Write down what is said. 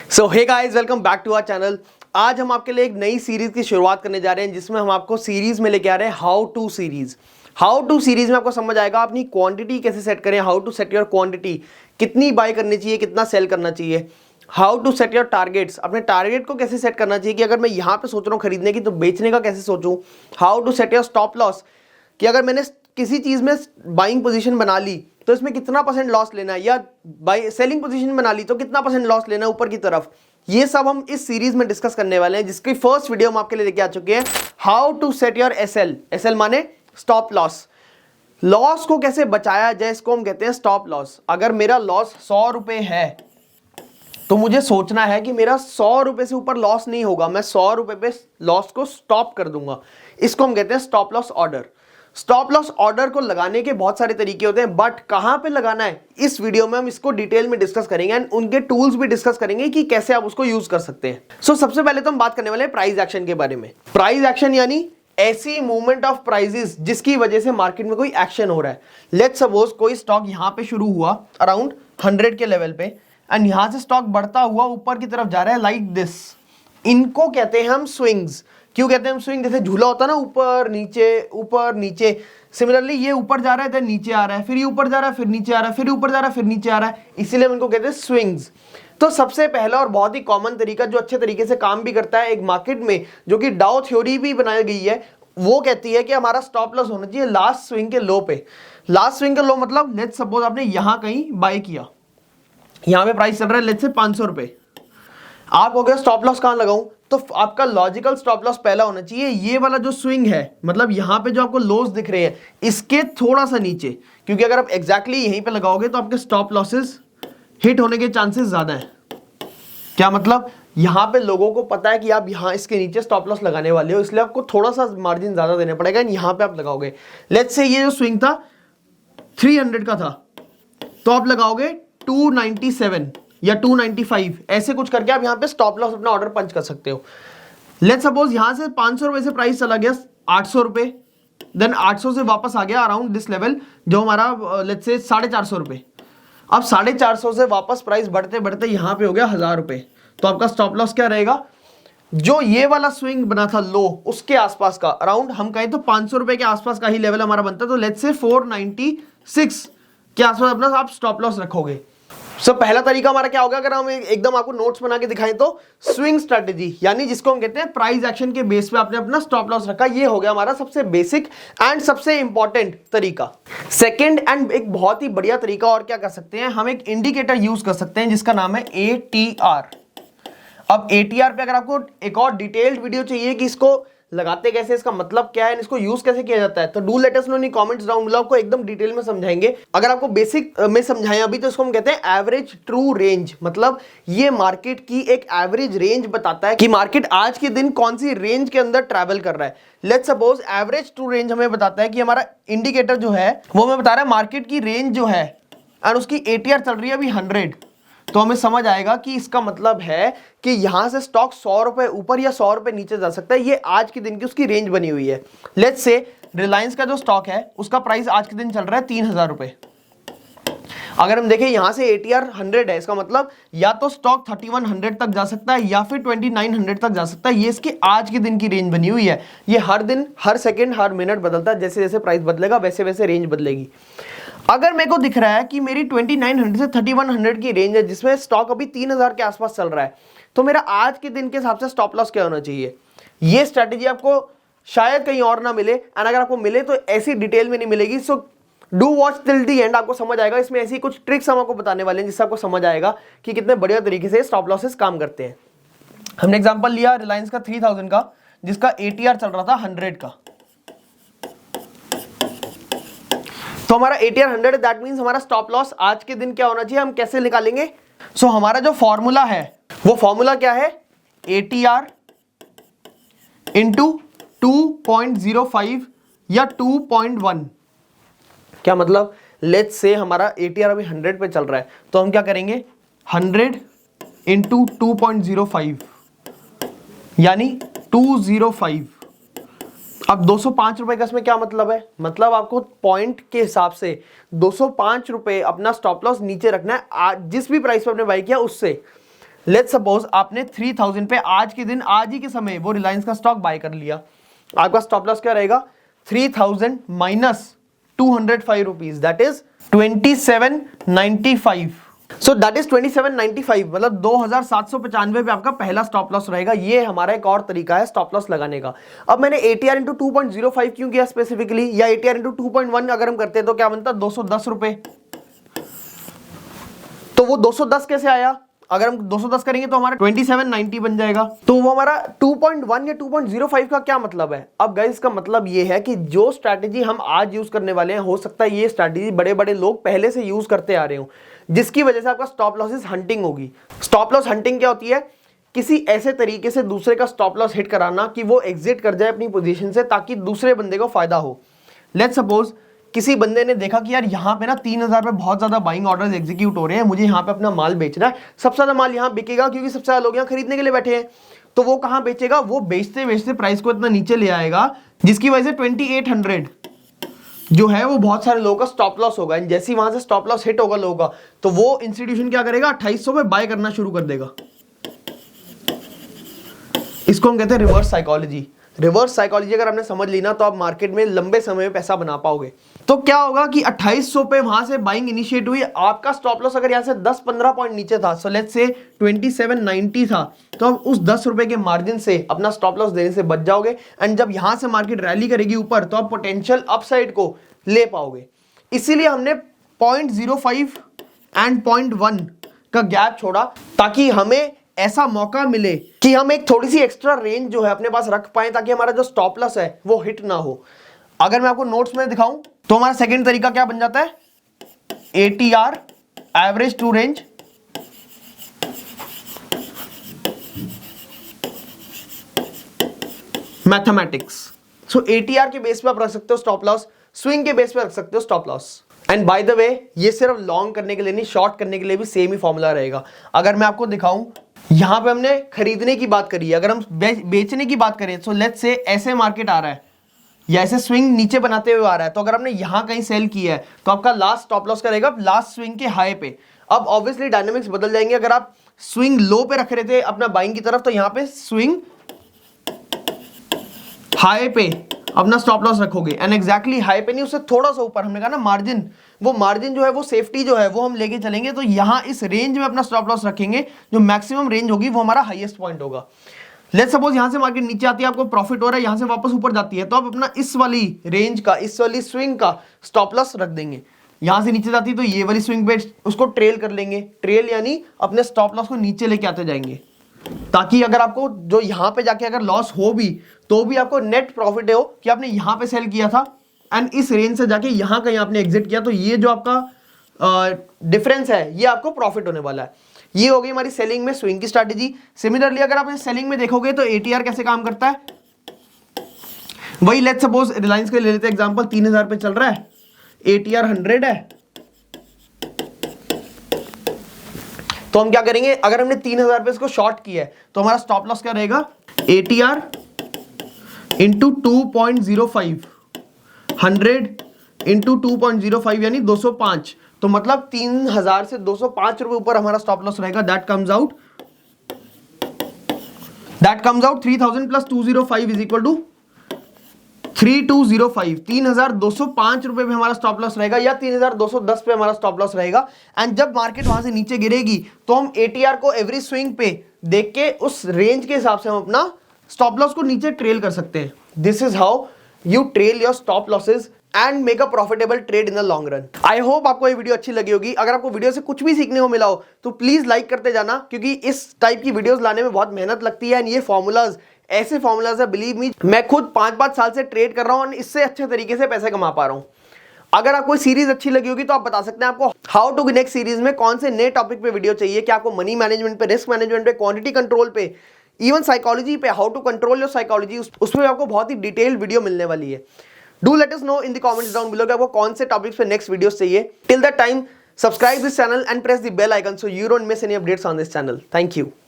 So hey guys, welcome back to our channel. आज हम आपके लिए एक नई सीरीज की शुरुआत करने जा रहे हैं जिसमें हम आपको सीरीज में लेके आ रहे हैं हाउ टू सीरीज में आपको समझ आएगा अपनी क्वांटिटी कैसे सेट करें, how to set your quantity, कितनी बाय करनी चाहिए, कितना सेल करना चाहिए, how to set your targets, अपने टारगेट को कैसे सेट करना चाहिए कि अगर मैं यहाँ पे सोच रहा हूँ खरीदने की तो बेचने का कैसे सोचूं, how to set your stop loss कि अगर मैंने किसी चीज में बाइंग पोजीशन बना ली तो इसमें कितना परसेंट लॉस लेना है, या बाई सेलिंग पोजीशन बना ली तो कितना परसेंट लॉस लेना है ऊपर की तरफ। ये सब हम इस सीरीज में डिस्कस करने वाले हैं, जिसकी फर्स्ट वीडियो हम आपके लिए लेके आ चुके हैं, how to set your SL माने स्टॉप लॉस। लॉस को कैसे बचाया जाए, इसको हम कहते हैं स्टॉप लॉस। अगर मेरा लॉस 100 रुपए है तो मुझे सोचना है कि मेरा 100 रुपए से ऊपर लॉस नहीं होगा, मैं 100 रुपए पे लॉस को स्टॉप कर दूंगा। इसको हम कहते हैं stop loss order. Stop loss order को लगाने के बहुत सारे तरीके होते हैं, बट कहां पे लगाना है इस वीडियो में हम इसको डिटेल में डिस्कस करेंगे एंड उनके टूल्स भी डिस्कस करेंगे कि कैसे आप उसको यूज कर सकते हैं। सबसे पहले तो हम बात करने वाले हैं प्राइस एक्शन के बारे में। प्राइस एक्शन यानी ऐसी मूवमेंट ऑफ प्राइसेस जिसकी वजह से मार्केट में कोई एक्शन हो रहा है। लेट्स सपोज कोई स्टॉक यहां पे शुरू हुआ अराउंड 100 के लेवल पे एंड यहां से स्टॉक बढ़ता हुआ ऊपर की तरफ जा रहा है लाइक दिस। इनको कहते हैं हम स्विंग्स। क्यों कहते हैं हम स्विंग? जैसे झूला होता है ना, ऊपर नीचे। सिमिलरली ये ऊपर जा रहा है, then नीचे आ रहा है, फिर ये ऊपर जा रहा है, फिर नीचे आ रहा है, फिर ऊपर जा रहा है, फिर नीचे आ रहा है, इसीलिए हम इनको कहते हैं स्विंग्स। तो सबसे पहला और बहुत ही कॉमन तरीका जो अच्छे तरीके से काम भी करता है एक मार्केट में, जो कि डाउ थ्योरी भी बनाई गई है, वो कहती है कि हमारा स्टॉप लॉस होना चाहिए लास्ट स्विंग के लो पे। लास्ट स्विंग के लो मतलब लेट्स सपोज आपने यहां कहीं बाय किया, यहां पे प्राइस चल रहा है लेट्स से 500 रुपए। आप हो गया स्टॉप लॉस कहां लगाऊं, तो आपका लॉजिकल स्टॉप लॉस पहला होना चाहिए ये वाला जो स्विंग है, मतलब यहां पे जो आपको लोस दिख रहे हैं इसके थोड़ा सा नीचे, क्योंकि अगर आप एग्जैक्टली यहीं पे लगाओगे तो आपके स्टॉप लॉसेस हिट होने के चांसेस ज्यादा है। क्या मतलब? यहां पे लोगों को पता है कि आप यहां इसके नीचे स्टॉप लॉस लगाने वाले हो, इसलिए आपको थोड़ा सा मार्जिन ज्यादा देना पड़ेगा, यहां पे आप लगाओगे। लेट्स से ये जो स्विंग था 300 का था, तो आप लगाओगे 297 या 295, ऐसे कुछ करके आप यहां पे स्टॉप लॉस अपना ऑर्डर पंच कर सकते हो। लेट्स सपोज यहां से 500 रुपए से प्राइस चला गया 800 रुपए, देन 800 से वापस आ गया अराउंड दिस लेवल जो हमारा लेट्स से 450 रुपए। अब 450 से वापस प्राइस बढ़ते बढ़ते यहां पे हो गया 1000 रुपए, तो आपका स्टॉप लॉस क्या रहेगा? जो ये वाला स्विंग बना था लो उसके आसपास का, अराउंड हम कहें तो 500 रुपए के आसपास का ही लेवल हमारा बनता है, तो लेट्स से 496 के आसपास अपना आप स्टॉप लॉस रखोगे। पहला तरीका हमारा क्या होगा, अगर हम एकदम आपको नोट्स बना के दिखाएं तो स्विंग स्ट्रेटेजी, यानी जिसको हम कहते हैं प्राइस एक्शन के बेस पे आपने अपना स्टॉप लॉस रखा। ये हो गया हमारा सबसे बेसिक एंड सबसे इंपॉर्टेंट तरीका। सेकंड एंड एक बहुत ही बढ़िया तरीका और क्या कर सकते हैं, हम एक इंडिकेटर यूज कर सकते हैं जिसका नाम है ATR। अब ATR पे अगर आपको एक और डिटेल्ड वीडियो चाहिए कि इसको लगाते कैसे, इसका मतलब क्या है, इसको यूज कैसे किया जाता है, तो do let us know in comments down below, आपको एकदम डिटेल में समझाएंगे। अगर आपको बेसिक में समझाएं अभी तो इसको हम कहते हैं एवरेज ट्रू रेंज, मतलब ये मार्केट की एक एवरेज रेंज बताता है कि मार्केट आज के दिन कौन सी रेंज के अंदर ट्रैवल कर रहा है। Let's suppose average true range हमें बताता है कि हमारा इंडिकेटर जो है वो हमें बता रहा है मार्केट की रेंज जो है और उसकी ATR चल रही है अभी 100, तो हमें समझ आएगा कि इसका मतलब है कि यहां से स्टॉक 100 रुपए ऊपर या 100 रुपए नीचे जा सकता है। ये आज के दिन की उसकी रेंज बनी हुई है। लेट्स से रिलायंस का जो स्टॉक है उसका प्राइस आज के दिन चल रहा है 3000 रुपए। अगर हम देखें यहां से ATR 100 है, इसका मतलब या तो स्टॉक 3100 तक जा सकता है या फिर 2900 तक जा सकता है। ये इसकी आज के दिन की रेंज बनी हुई है। ये हर दिन, हर सेकंड, हर मिनट बदलता है, जैसे जैसे प्राइस बदलेगा वैसे वैसे रेंज बदलेगी। अगर मेरे को दिख रहा है कि मेरी 2900 से 3100 की रेंज है जिसमें स्टॉक अभी 3000 के आसपास चल रहा है, तो मेरा आज के दिन के हिसाब से स्टॉप लॉस क्या होना चाहिए? ये स्ट्रैटेजी आपको शायद कहीं और ना मिले, एंड अगर आपको मिले तो ऐसी डिटेल में नहीं मिलेगी। So do watch till the and, आपको समझ आएगा। इसमें ऐसी कुछ ट्रिक्स हम आपको बताने वाले हैं जिससे आपको समझ आएगा कि कितने बढ़िया तरीके से स्टॉप लॉसेस काम करते हैं। हमने एग्जांपल लिया रिलायंस का 3000 का, जिसका ATR चल रहा था 100 का, तो हमारा ATR 100 है, दैट मींस हमारा स्टॉप लॉस आज के दिन क्या होना चाहिए, हम कैसे निकालेंगे? हमारा जो फॉर्मूला है वो फॉर्मूला क्या है? ATR इंटू 2.05 या 2.1। क्या मतलब? लेट्स से हमारा ATR अभी 100 पे चल रहा है, तो हम क्या करेंगे 100 इंटू 2.05 यानी 205। अब 205 रुपए का इसमें क्या मतलब है? मतलब आपको पॉइंट के हिसाब से 205 रुपए अपना स्टॉप लॉस नीचे रखना है जिस भी प्राइस पे आपने बाय किया उससे। लेट्स सपोज आपने 3000 पे आज के दिन, आज ही के समय वो रिलायंस का स्टॉक बाय कर लिया, आपका स्टॉप लॉस क्या रहेगा 3000 minus 205 rupees, that is 2795। So that is 2795, मतलब 2795 पे आपका पहला स्टॉप लॉस रहेगा। ये हमारा एक और तरीका है स्टॉप लॉस लगाने का। अब मैंने ATR इंटू 2.05 क्यों किया स्पेसिफिकली, या ATR इंटू 2.1 अगर हम करते तो क्या बनता 210 रुपए। तो वो 210 कैसे आया, अगर हम 210 करेंगे तो हमारा 2790 बन जाएगा। तो वो हमारा 2.1 या 2.05 का क्या मतलब है। अब गाइस इसका मतलब ये है कि जो स्ट्रैटेजी हम आज यूज करने वाले हैं, हो सकता है ये स्ट्रैटेजी बड़े बड़े लोग पहले से यूज करते आ रहे हो, जिसकी वजह से आपका स्टॉप लॉसेस हंटिंग होगी। स्टॉप लॉस हंटिंग क्या होती है, किसी ऐसे तरीके से दूसरे का स्टॉप लॉस हिट कराना कि वो एग्जिट कर जाए अपनी पोजीशन से, ताकि दूसरे बंदे को फायदा हो। लेट्स सपोज किसी बंदे ने देखा कि यार यहाँ पे ना 3000 पे बहुत ज्यादा बाइंग ऑर्डर्स एग्जीक्यूट हो रहे हैं, मुझे यहाँ पे अपना माल बेचना है, सबसे ज्यादा माल यहाँ बिकेगा क्योंकि सबसे ज्यादा लोग यहाँ खरीदने के लिए बैठे हैं। तो वो कहाँ बेचेगा, वो बेचते बेचते प्राइस को इतना नीचे ले आएगा जिसकी वजह से 2800 जो है वो बहुत सारे लोगों का स्टॉप लॉस होगा। जैसे ही वहां से स्टॉप लॉस हिट होगा लोगों का, तो वो इंस्टीट्यूशन क्या करेगा 2800 पे बाय करना शुरू कर देगा। इसको हम कहते हैं रिवर्स साइकोलॉजी। रिवर्स साइकोलॉजी अगर आपने समझ ली ना, तो आप मार्केट में लंबे समय में पैसा बना पाओगे। तो क्या होगा कि 2800 पे वहां से बाइंग इनिशिएट हुई, आपका स्टॉप लॉस अगर यहां से 10-15 पॉइंट नीचे था, सो लेट्स से 2790 था, तो आप उस 10 रुपए के मार्जिन से अपना स्टॉप लॉस देने से बच जाओगे। एंड जब यहां से मार्केट रैली करेगी ऊपर, तो आप पोटेंशियल अपसाइड को ले पाओगे। इसीलिए हमने 0.05 एंड 0.1 का गैप छोड़ा, ताकि हमें ऐसा मौका मिले कि हम एक थोड़ी सी एक्स्ट्रा रेंज जो है अपने पास रख पाए, ताकि हमारा जो स्टॉप लॉस है वो हिट ना हो। अगर मैं आपको नोट्स में दिखाऊं तो हमारा सेकंड तरीका क्या बन जाता है, ATR average to range mathematics. So ATR के बेस पे आप रख सकते हो स्टॉप लॉस, स्विंग के बेस पे रख सकते हो stop loss. And by the way ये सिर्फ लॉन्ग करने के लिए नहीं, शॉर्ट करने के लिए भी सेम ही फॉर्मूला रहेगा। अगर मैं आपको दिखाऊं, यहां पे हमने खरीदने की बात करी है, अगर हम बेचने की बात करें, सो लेट्स से ऐसे मार्केट आ रहा है या ऐसे स्विंग नीचे बनाते हुए आ रहा है, तो अगर आपने यहां कहीं सेल किया है तो आपका लास्ट स्टॉप लॉस करेगा लास्ट स्विंग के हाई पे। अब ऑब्वियसली डायनामिक्स बदल जाएंगे। अगर आप स्विंग लो पे रख रहे थे अपना बाइंग की तरफ, तो यहां पे स्विंग हाई पे अपना स्टॉप लॉस रखोगे। एंड एग्जैक्टली हाई पे नहीं, उससे थोड़ा सा ऊपर, हमने कहा ना मार्जिन, वो मार्जिन जो है वो सेफ्टी जो है वो हम लेके चलेंगे। तो यहां इस रेंज में अपना स्टॉप लॉस रखेंगे, जो मैक्सिमम रेंज होगी वो हमारा हाईएस्ट पॉइंट होगा। लेट्स सपोज यहां से मार्केट नीचे आती है, आपको प्रॉफिट हो रहा है, यहां से वापस ऊपर जाती है, तो आप अपना इस वाली रेंज का, इस वाली स्विंग का स्टॉप लॉस रख देंगे। यहां से नीचे जाती है तो ये वाली स्विंग पे उसको ट्रेल कर लेंगे। ट्रेल यानी अपने स्टॉप लॉस को नीचे लेके आते जाएंगे, ताकि अगर आपको जो यहां पे जाके अगर लॉस हो भी, तो भी आपको नेट प्रॉफिट हो कि आपने यहां पे सेल किया था एंड इस रेंज से जाके यहां कहीं आपने एग्जिट किया, तो ये जो आपका डिफरेंस है ये आपको प्रॉफिट होने वाला है। ये हो गई हमारी सेलिंग में स्विंग की स्ट्रैटेजी। सिमिलरली अगर आप सेलिंग में देखोगे तो ATR कैसे काम करता है, वही लेट्स सपोज रिलायंस के ले लेते हैं एग्जांपल, 3000 पे चल रहा है, ATR 100 है, तो हम क्या करेंगे, अगर हमने 3000 पे इसको शॉर्ट किया है तो हमारा स्टॉप लॉस क्या रहेगा, ATR इंटू 2.05, 100 इंटू 2.05 यानी 205, तो मतलब 3000 से 205 रुपए ऊपर हमारा स्टॉप लॉस रहेगा। That comes out 3000 plus 205 is equal to 3205। 3205 रुपए पे हमारा स्टॉप लॉस रहेगा, या 3210 पे हमारा स्टॉप लॉस रहेगा। एंड जब मार्केट वहां से नीचे गिरेगी, तो हम ATR को एवरी स्विंग पे देख के उस रेंज के हिसाब से हम अपना स्टॉप लॉस को नीचे ट्रेल कर सकते हैं। This is how you trail your stop losses and make a profitable trade in the long run. I hope आपको ये वीडियो अच्छी लगी होगी। अगर आपको वीडियो से कुछ भी सीखने को मिला हो तो प्लीज लाइक करते जाना, क्योंकि इस टाइप की वीडियोस लाने में बहुत मेहनत लगती है। एंड ये फॉर्मूलाज ऐसे फॉर्मूलाज है, बिलीव मी, मैं खुद 5-5 साल से ट्रेड कर रहा हूं और इससे अच्छे तरीके से पैसे कमा पा रहा हूं। अगर आपको सीरीज अच्छी लगी होगी तो आप बता सकते हैं आपको हाउ टू नेक्स्ट सीरीज में कौन से नए टॉपिक पे वीडियो चाहिए। क्या आपको मनी मैनेजमेंट पे, रिस्क मैनेजमेंट पे, क्वांटिटी कंट्रोल पे, इवन साइकोलॉजी पे, how to control your psychology, उसमें आपको बहुत ही डिटेल्ड वीडियो मिलने वाली है। Do let us know in the comments down below कि आपको कौन से टॉपिक्स पे नेक्स्ट वीडियोस चाहिए। Till that time, subscribe this channel and press the bell icon so you don't miss any updates on this channel. Thank you.